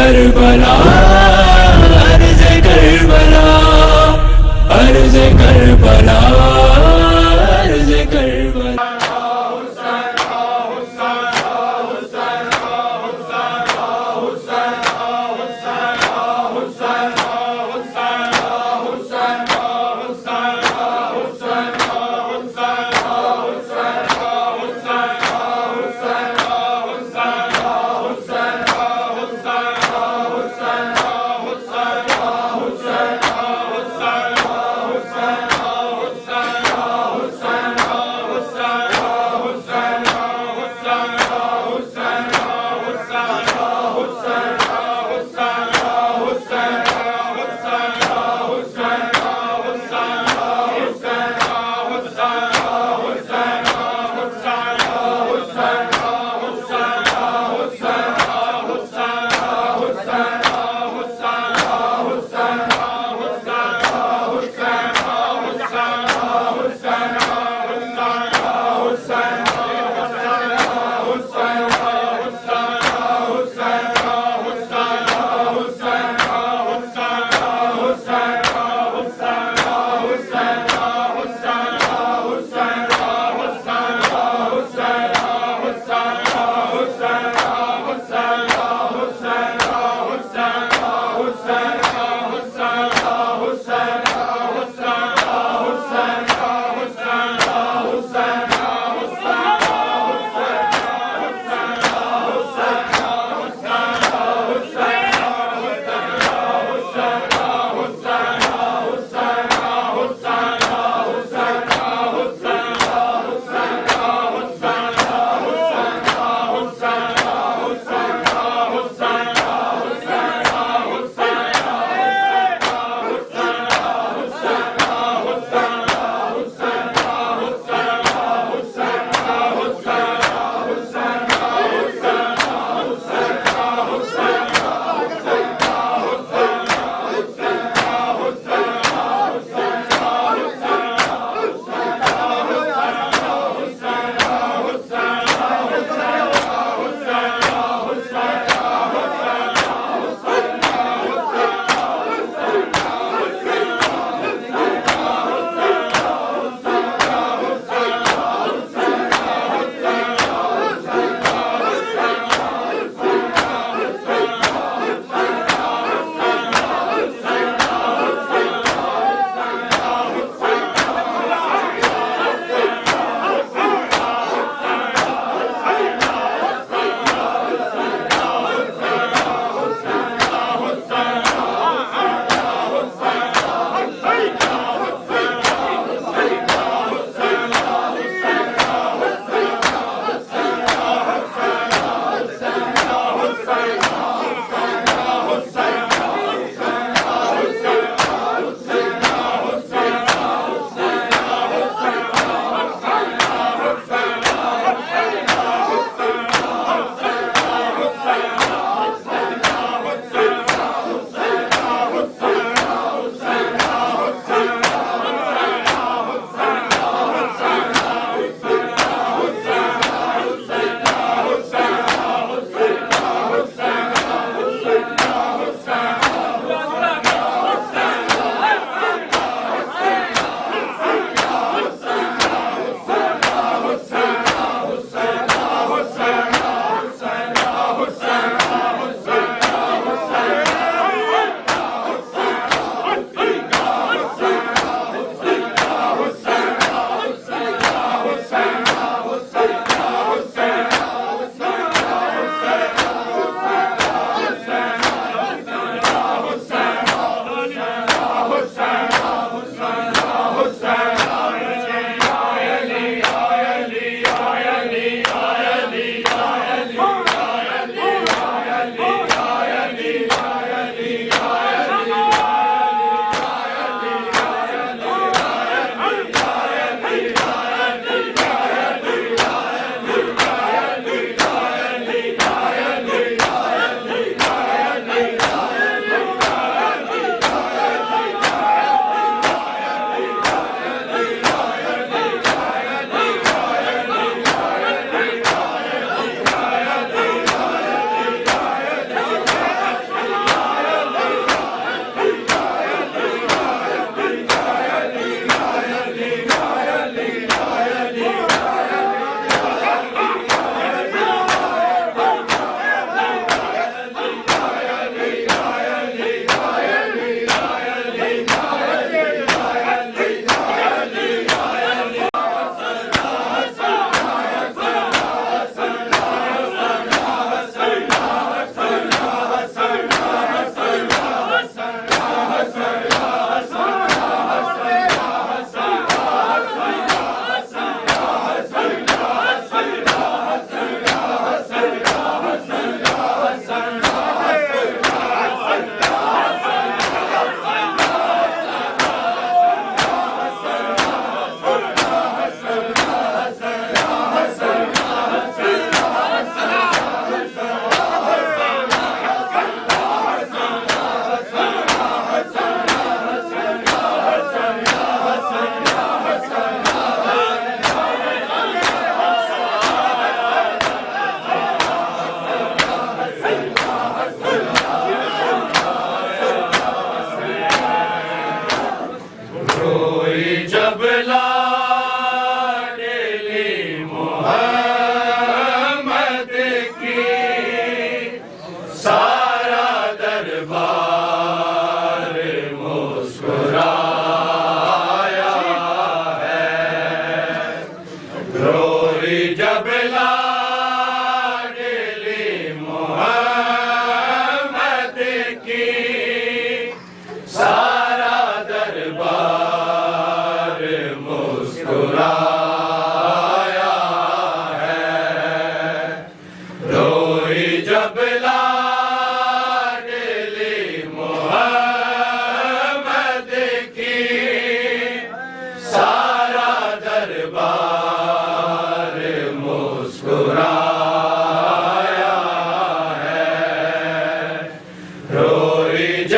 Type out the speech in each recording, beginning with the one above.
Karbala, अर्ज़ Karbala, अर्ज़ Karbala, अर्ज़ करबला।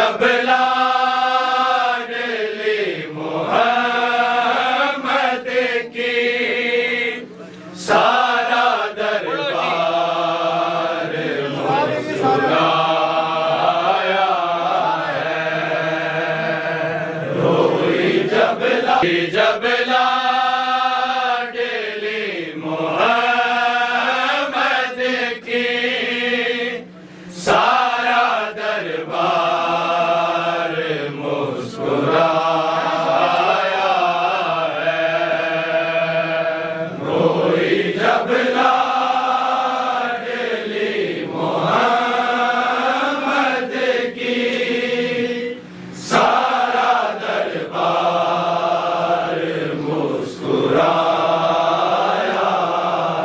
जब लाडली मोहम्मद की सारा दरबार मुस्कुराया है। रोई जब लाडली मोहम्मद की सारा दरबार मुस्कुराया है। रोई जब लाडली मोहम्मद की सारा दरबार मुस्कुराया है।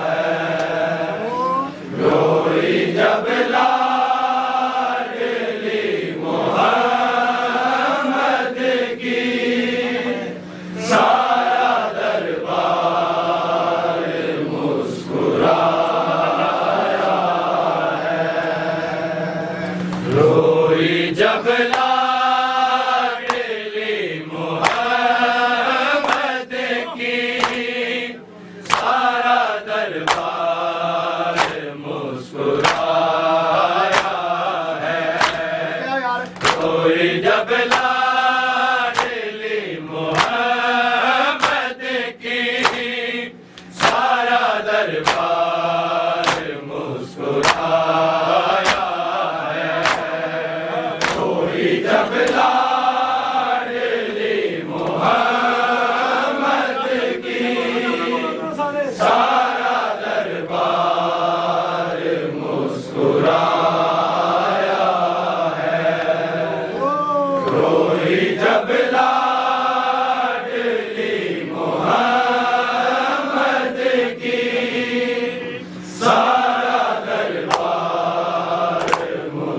रोई जब लाडली मोहम्मद की सारा दरबार मुस्कुराया है। रोई जब लाडली मोहम्मद की सारा दरबार मुस्कुराया है। रोई जब लाडली मोहम्मद की सारा दरबार मुस्कुराया है। रोई जब लाडली मोहम्मद की सारा दरबार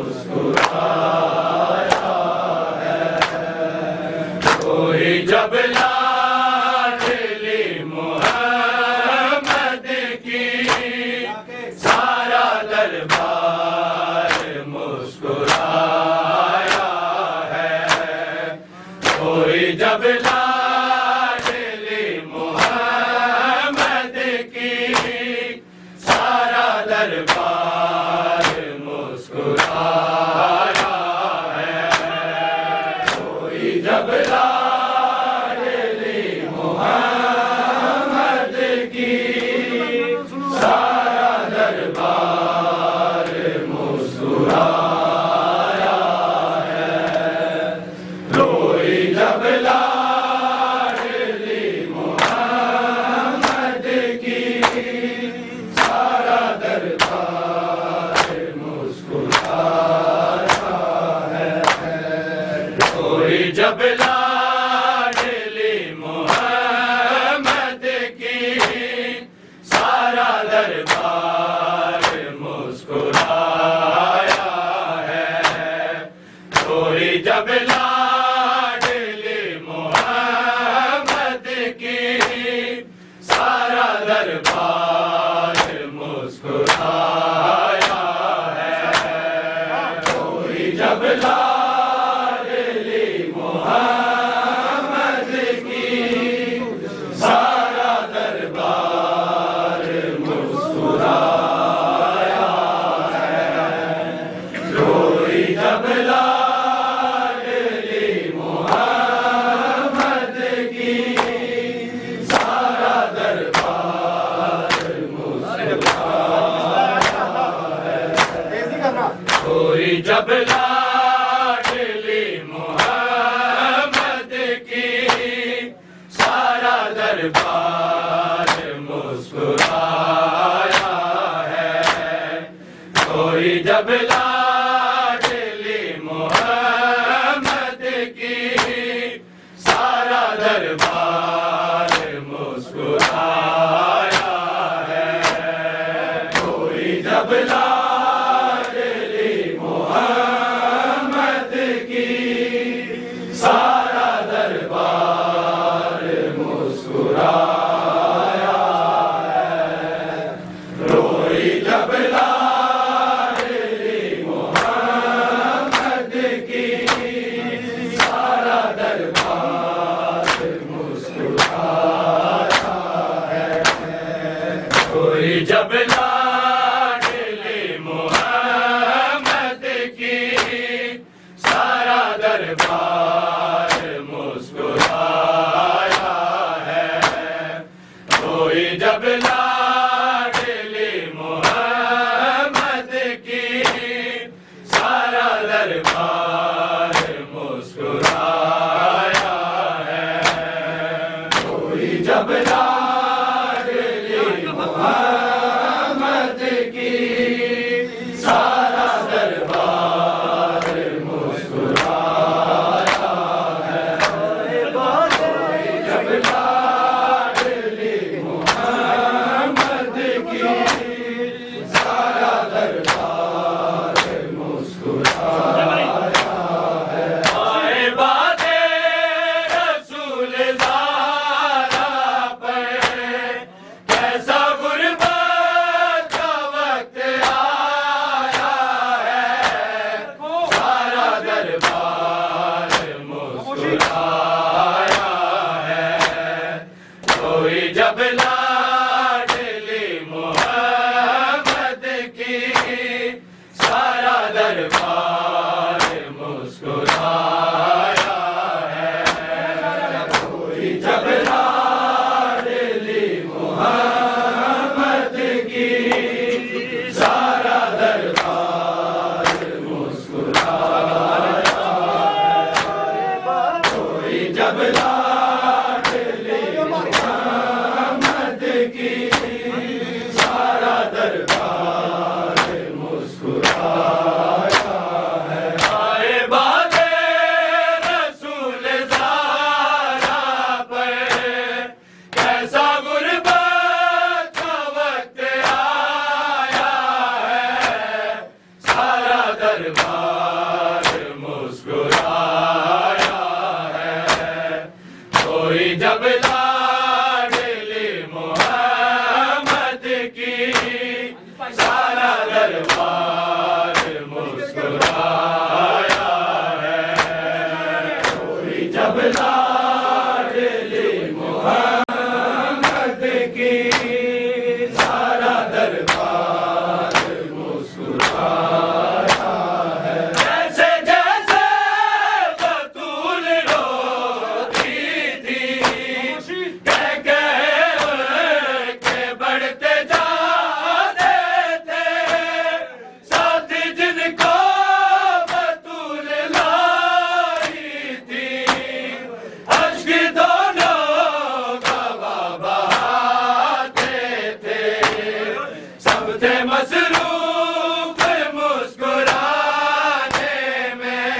मुस्कुराया है। रोई जब लाडली मोहम्मद की सारा दरबार मुस्कुराया है। रोई जब लाडली मोहम्मद की सारा दरबार मुस्कुराया है। रोई जब लाडली मोहम्मद की सारा दरबार मुस्कुराया है। रोई जब लाडली मोहम्मद की सारा दरबार मुस्कुराया है। रोई जब लाडली मोहम्मद की सारा दरबार मुस्कुराया है। रोई जब लाडली मोहम्मद की सारा दरबार मुस्कुराया है। रोई जब लाडली मोहम्मद की सारा दरबार मुस्कुराया है। रोई जब लाडली मोहम्मद की सारा दरबार मुस्कुराया है। रोई जब लाडली मोहम्मद की सारा दरबार मुस्कुराया है। रोई जब लाडली मोहम्मद की सारा दरबार मुस्कुराया है। रोई जब लाडली मोहम्मद की सारा दरबार मुस्कुराया है। रोई जब लाडली मोहम्मद की सारा दरबार मुस्कुराया है। रोई जब लाडली दरबार मुस्कुराया है। कोई जब लाडली मोहम्मद की सारा दरबार मुस्कुराया है। कोई जब लाडली मोहम्मद की सारा दरबार मुस्कुराया है। जब लाडली मोहम्मद की सारा दरबार मुस्कुराया है। आए बाते रसूल ज़ारा पर कैसा गुर्बत का वक्त आया है। सारा दरबार मुस्कुराया है। कोई जब लाडली मोहम्मद की सारा दरबार मुस्कुराया है। कोई जब लाडली मोहम्मद की सारा दरबार मुस्कुराया है। कोई जब लाडली मोहम्मद की सारा दरबार मुस्कुराया है। आए बाते रसूल ज़ारा पर कैसा गुर्बत का वक्त आया है। सारा दरबार मुस्कुराया है। कोई जब लाडली मोहम्मद की सारा दरबार मुस्कुराया है। कोई जब लाडली मोहम्मद की सारा दरबार मुस्कुराया है। जैसे जैसे बतूल रोती थी कह के बढ़ते जाते थे। साथी जिनको बतूल लाई थी अश्क दोनों गवाह बहाते थे। सब थे मसरूफ मुस्कुराने में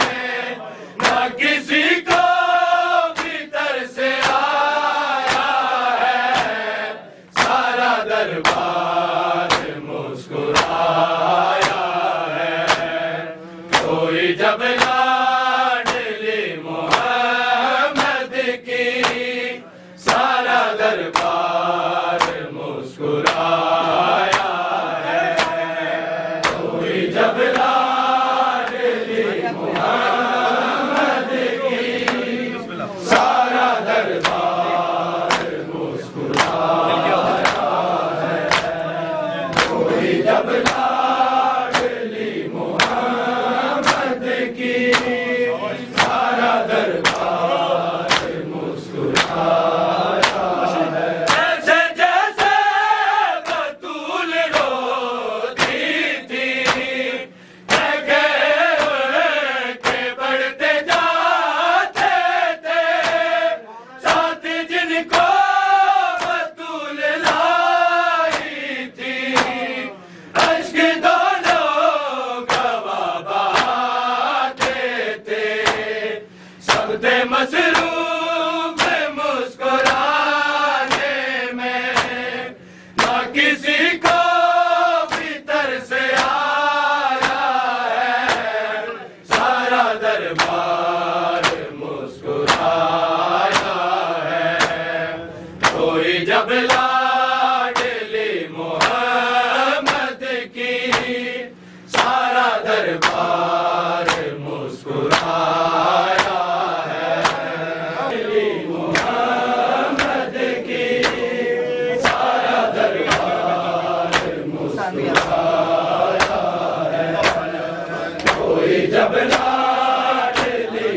ना किसी को भीतर से आया है। सारा दरबार मुस्कुराया है। कोई जब लाडली मोहम्मद की सारा दरबार मुस्कुराया है। कोई जब लाडली मोहम्मद की सारा दरबार मुस्कुराया है। कोई जब लाडली मोहम्मद की सारा दरबार मुस्कुराया है। जैसे जैसे बतूल रोती थी कह के बढ़ते जाते थे। साथी जिनको बतूल लाई थी अश्क दोनों गवाह बहाते थे। सब थे मसरूफ मुस्कुराने में ना किसी को भीतर से आया है। सारा दरबार मुस्कुराया है। कोई जब लाडली मोहम्मद की सारा दरबार मुस्कुराया है। लाडली मोहम्मद की सारा दरबार मुस्कुराया है। कोई जब लाडली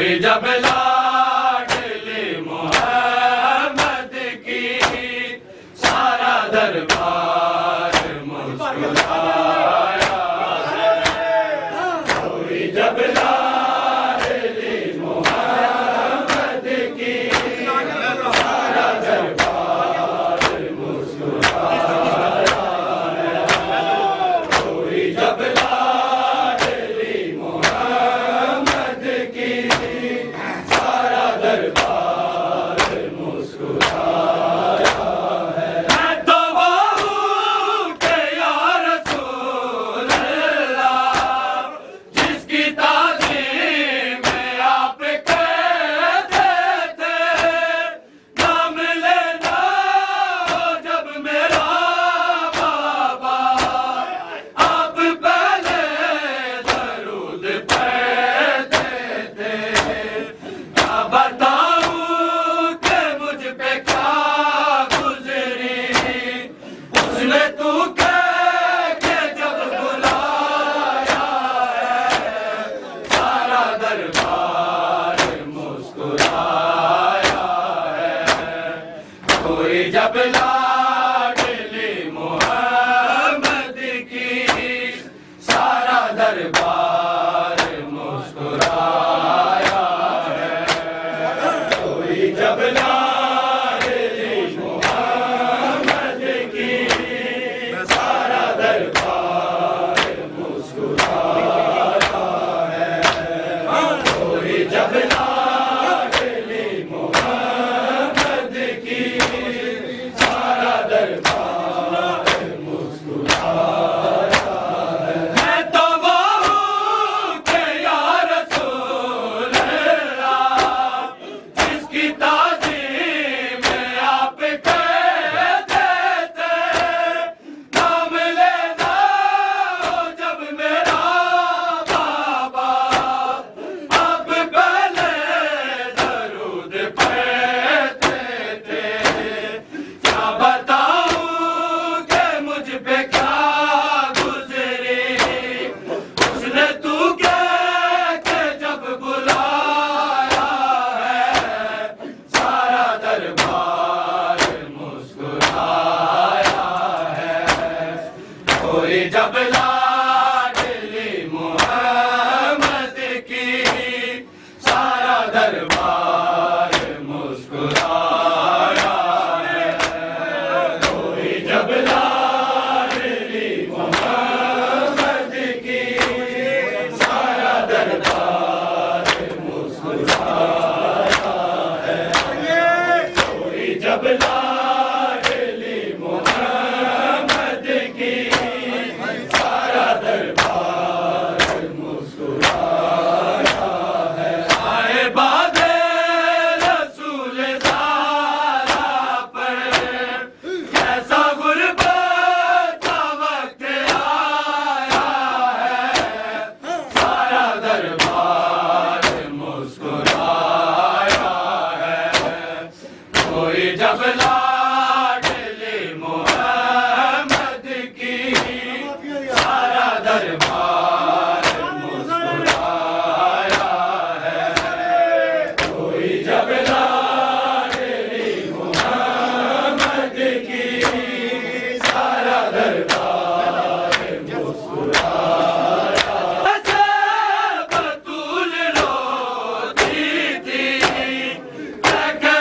कोई जब लाडली मोहम्मद की सारा दरबार मुस्कुराया है। कोई जब लाडली मोहम्मद की सारा दरबार मुस्कुराया है। कोई जब लाडली मोहम्मद की सारा दरबार मुस्कुराया है। मैं तो वो हूँ कि या रसूल अल्लाह जिसकी ताज़ीम में आप कहते थे नाम लेना हो जब मेरा बाबा आप पहले दरूद पढ़ते थे। क्या बताऊं कि मुझ पे क्या गुजरी उसने तू कह के जब बुलाया है सारा दरबार मुस्कुराया है। कोई जब लाडली मोहम्मद की सारा दरबार मुस्कुराया है। कोई जब लाडली मोहम्मद की सारा दरबार मुस्कुराया है। कोई जब लाडली मोहम्मद की सारा दरबार मुस्कुराया है। मैं तो वो हूँ कि या रसूल अल्लाह जिसकी ताज़ीम में आप कहते थे नाम लेना हो जब मेरा बाबा आप पहले दरूद पढ़ते थे। क्या बताऊं कि मुझ पे क्या गुजरी उसने तू कह के जब बुलाया है सारा दरबार मुस्कुराया है। कोई जब लाडली मोहम्मद की सारा दरबार मुस्कुराया है। कोई जब लाडली मोहम्मद की सारा दरबार मुस्कुराया है। कोई जब लाडली मोहम्मद की सारा दरबार मुस्कुराया है। आए बादे रसूल ज़ारा पर कैसा गुरबत का वक्त आया है सारा दरबार मुस्कुराया है। कोई जब लाडली मोहम्मद की सारा दरबार मुस्कुराया है। कोई जब लाडली मोहम्मद की सारा दरबार मुस्कुराया है। ऐसे बतूल रोती थी कह के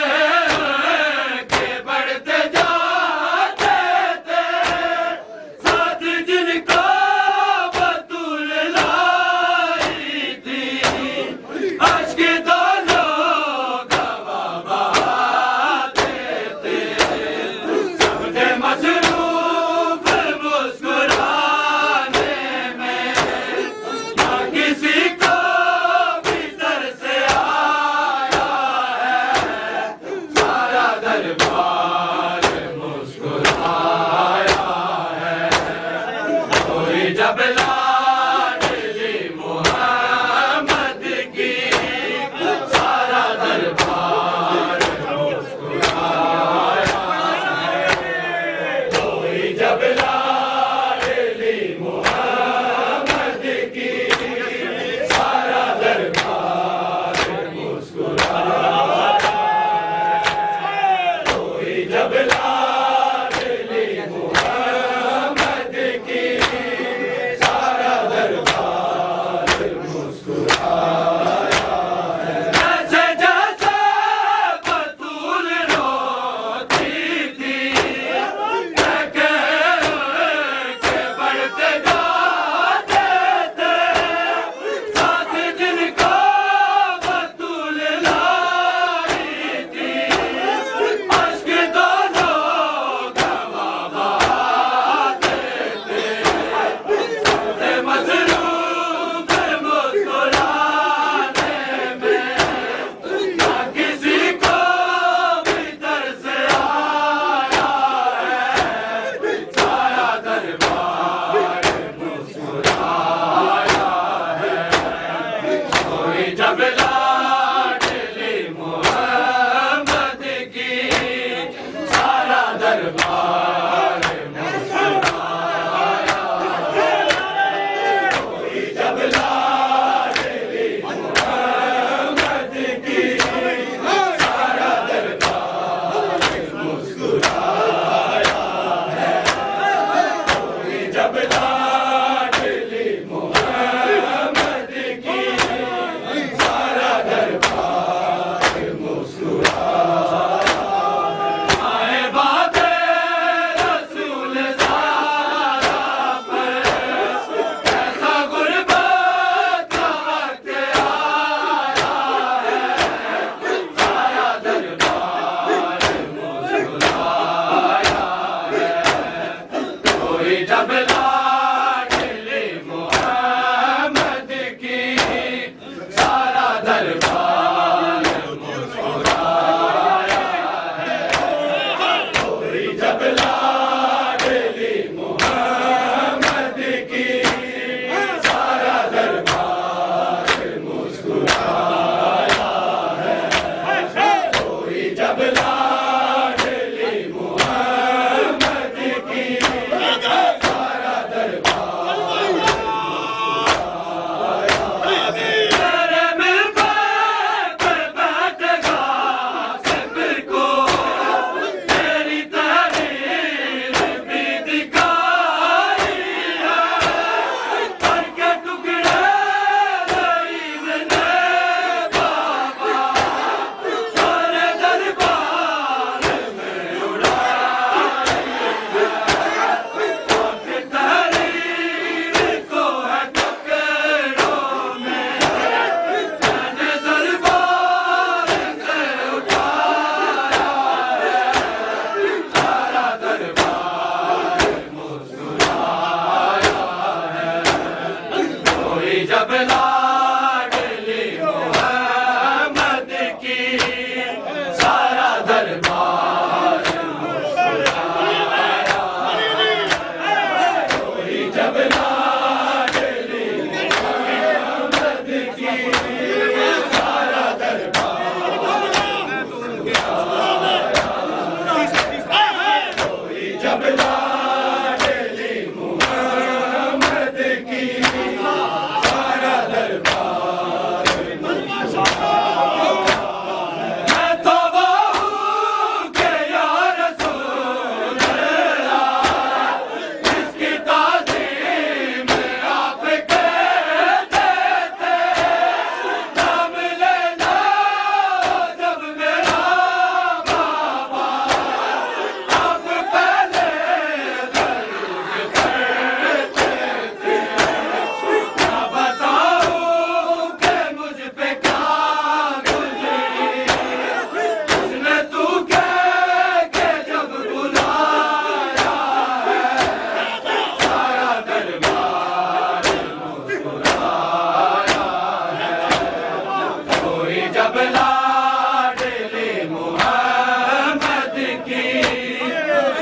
जब लाडली मोहम्मद की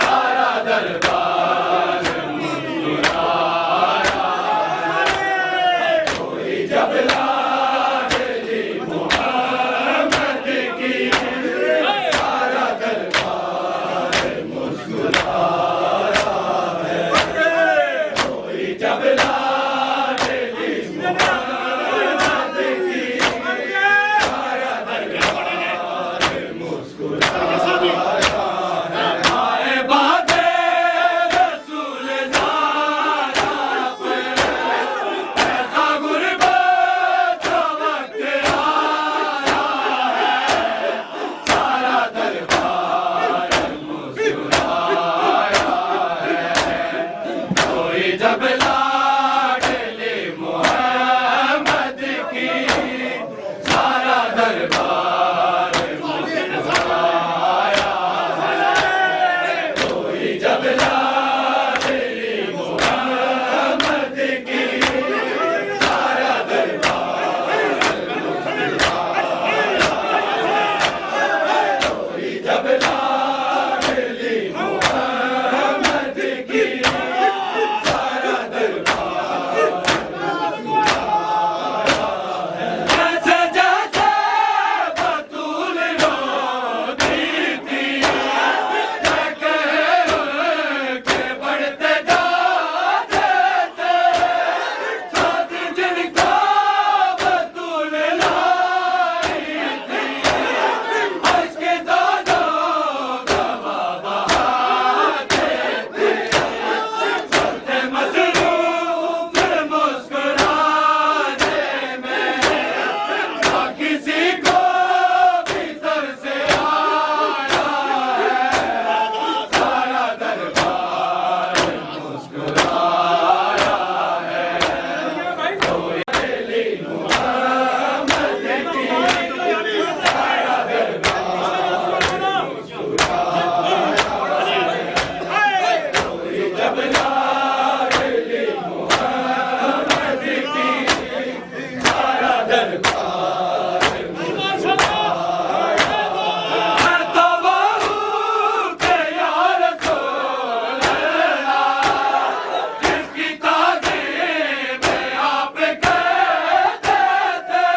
सारा दरबार मुस्कुराया कोई जब लाडली मोहम्मद की सारा दरबार मुस्कुराया है कोई जब लाडली मोहम्मद की सारा दरबार मुस्कुराया आए बादे रसूल ज़ारा पे ऐसा गुरबत का वक्त आया है सारा दरबार मुस्कुराया है कोई जब लाडली मोहम्मद की सारा दरबार मुस्कुराया है कोई जब लाडली मोहम्मद की सारा दरबार मुस्कुराया कोई जब लाडली मोहम्मद की सारा दरबार जैसे जैसे बतूल रोती थी के बढ़ते जाते थे साथ जिनका बतूल लाई थी अश्क दोनों गवाह बहाते थे सबसे मसरूफ मुस्कुराने में ना किसी को भी तरस आया है सारा दरबार मुस्कुराया है कोई लाडली मोहम्मद की सारा दरबार मुस्कुराया है कोई जब लाडली मोहम्मद की सारा दरबार मुस्कुराया है तो बहू के या रसूल अल्लाह जिसकी ताज़ीम में आप कहते थे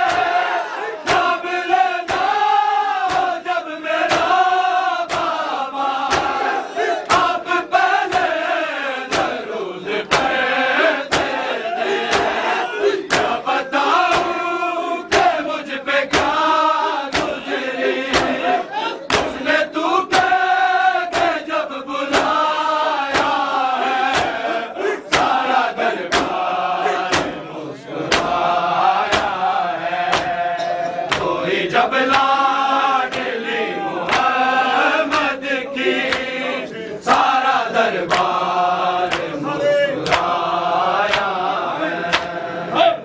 जब लेना जब मेरा बाबा आप पहले दरूद पढ़ते थे क्या बताऊं कि मुझ पे क्या गुजरी उसने तू कह के जब बुलाया है सारा दरबार मुस्कुराया है कोई जब लाडली मोहम्मद की सारा दरबार मुस्कुराया है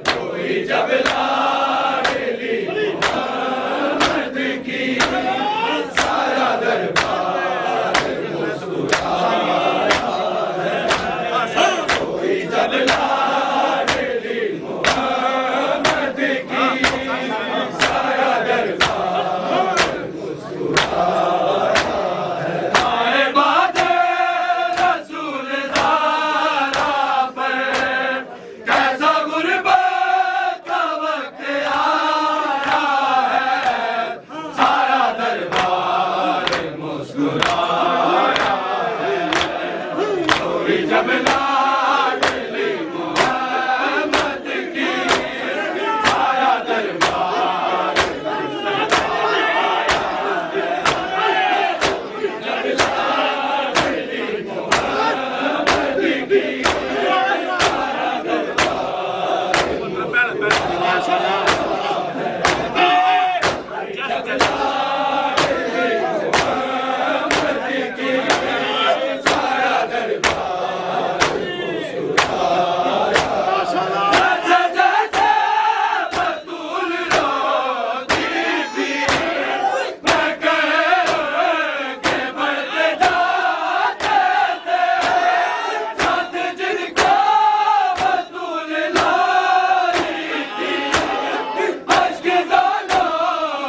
कोई जब लाडली मोहम्मद की सारा दरबार मुस्कुराया है कोई जब लाडली मोहम्मद की सारा दरबार मुस्कुराया है आए बादे रसूल ज़ारा पर कैसा गुरबत का वक्त आया है सारा दरबार मुस्कुराया है कोई जब लाडली मोहम्मद की सारा दरबार मुस्कुराया है जब लाडली मोहम्मद की सारा दरबार जैसे जैसे बतूल रोती थी मैं कह के बढ़ते जाते थे साथ जिनका बतूल लाई थी अश्क दोनों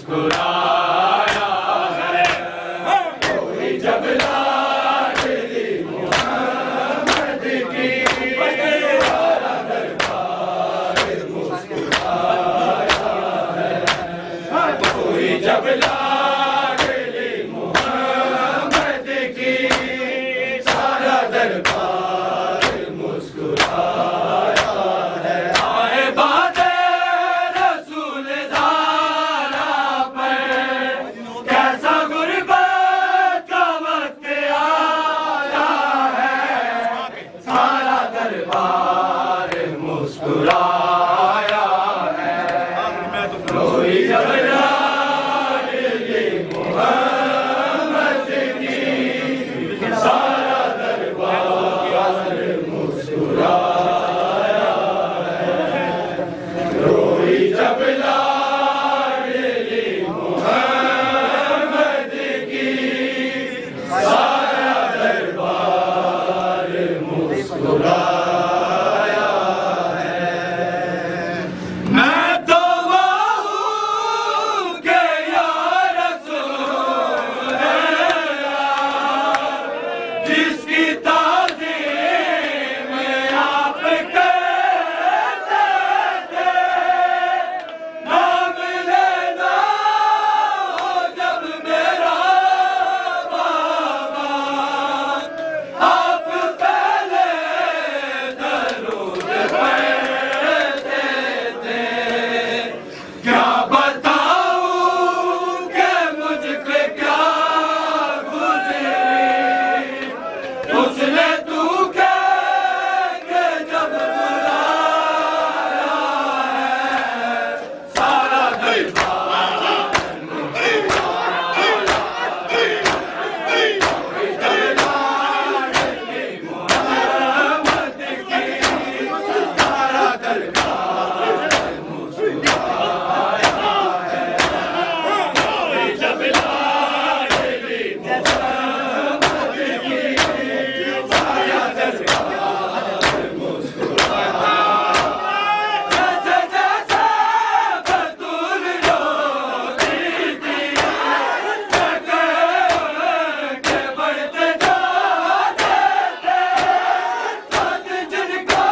मुस्कुराया है, कोई जब लाडली मोहम्मद की सारा दरबार मुस्कुराया है, कोई जब लाडली मोहम्मद की सारा दरबार मुस्कुराया है। आए बादे रसूल ज़ारा पर कैसा गुर्बत का वक्त आया है, सारा दरबार मुस्कुराया है, कोई जब लाडली मोहम्मद की सारा दरबार मुस्कुराया है, कोई जब लाडली मोहम्मद की सारा दरबार मुस्कुराया है। मैं तो वो हूँ कि या रसूल अल्लाह, जिसकी ताज़ीम आप करते थे, नाम लेना हो जब मेरा बाबा, आप पहले दरूद पढ़ते थे। क्या बताऊं कि मुझ पे क्या गुज़री, उसने तू के जब बुलाया है, सारा दरबार लाडली मोहम्मद की सारा दरबार मुस्कुराया है, कोई जब लाडली मोहम्मद की सारा दरबार मुस्कुराया है। जैसे जैसे बतूल रोती थी, टके के बढ़ते जाते थे, खुद जिनको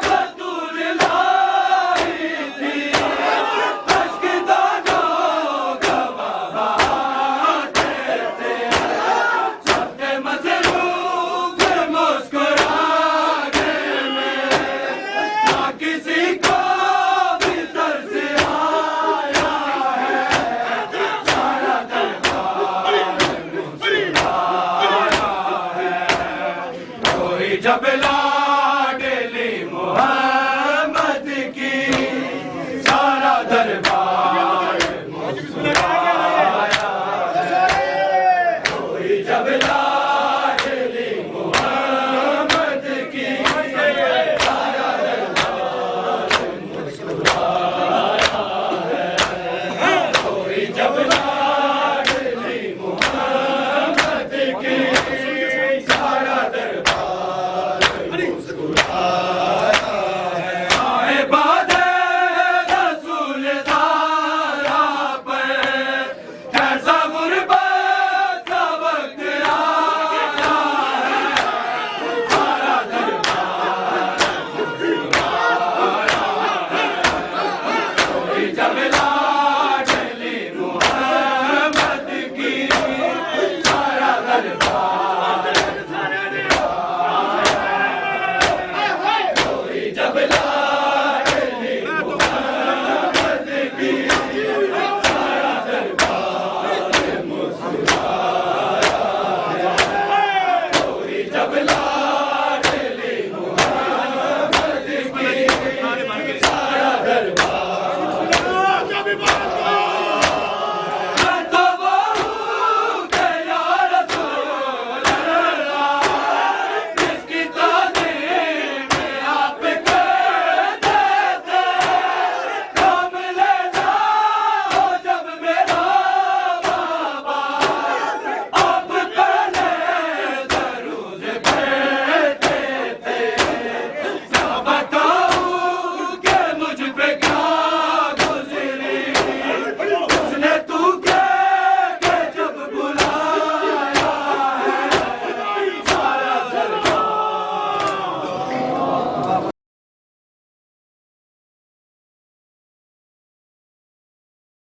बतूल लाई थी, अश्क दानों का बहाते थे, सबके मसरूफ मुस्कुराने में ना किसी को भी तरस आया है, सारा दरबार मुस्कुराया है, कोई जब लाडली मोहम्मद की सारा दरबार मुस्कुराया है, कोई जब लाडली मोहम्मद की सारा दरबार मुस्कुराया है, कोई जब